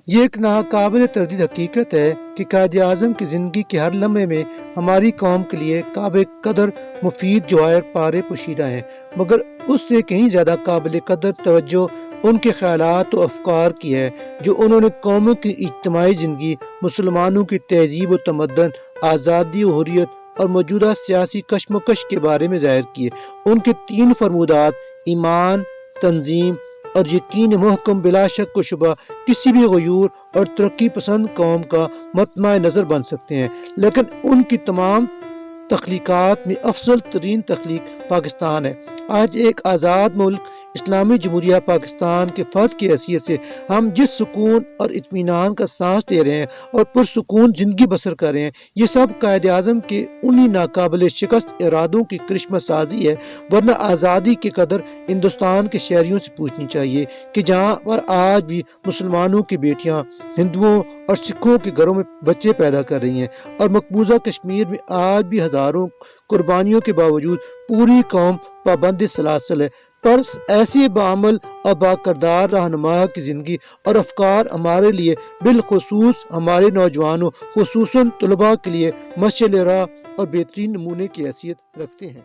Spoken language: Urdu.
یہ ایک ناقابل تردید حقیقت ہے کہ قائد اعظم کی زندگی کے ہر لمحے میں ہماری قوم کے لیے قابل قدر مفید جواہر پارے پوشیدہ ہیں، مگر اس سے کہیں زیادہ قابل قدر توجہ ان کے خیالات و افکار کی ہے جو انہوں نے قوموں کی اجتماعی زندگی، مسلمانوں کی تہذیب و تمدن، آزادی و حریت اور موجودہ سیاسی کشمکش کے بارے میں ظاہر کیے۔ ان کے تین فرمودات ایمان، تنظیم اور یقین محکم بلا شک و شبہ کسی بھی غیور اور ترقی پسند قوم کا مطمع نظر بن سکتے ہیں، لیکن ان کی تمام تخلیقات میں افضل ترین تخلیق پاکستان ہے۔ آج ایک آزاد ملک اسلامی جمہوریہ پاکستان کے فرد کی حیثیت سے ہم جس سکون اور اطمینان کا سانس لے رہے ہیں اور پرسکون زندگی بسر کر رہے ہیں، یہ سب قائد اعظم کے انہی ناقابل شکست ارادوں کی کرشمہ سازی ہے، ورنہ آزادی کی قدر ہندوستان کے شہریوں سے پوچھنی چاہیے کہ جہاں پر آج بھی مسلمانوں کی بیٹیاں ہندوؤں اور سکھوں کے گھروں میں بچے پیدا کر رہی ہیں، اور مقبوضہ کشمیر میں آج بھی ہزاروں قربانیوں کے باوجود پوری قوم پابند سلاسل ہے۔ پر ایسی بعمل اور باکردار رہنما کی زندگی اور افکار ہمارے لیے، بالخصوص ہمارے نوجوانوں، خصوصاً طلباء کے لیے مشعل راہ اور بہترین نمونے کی حیثیت رکھتے ہیں۔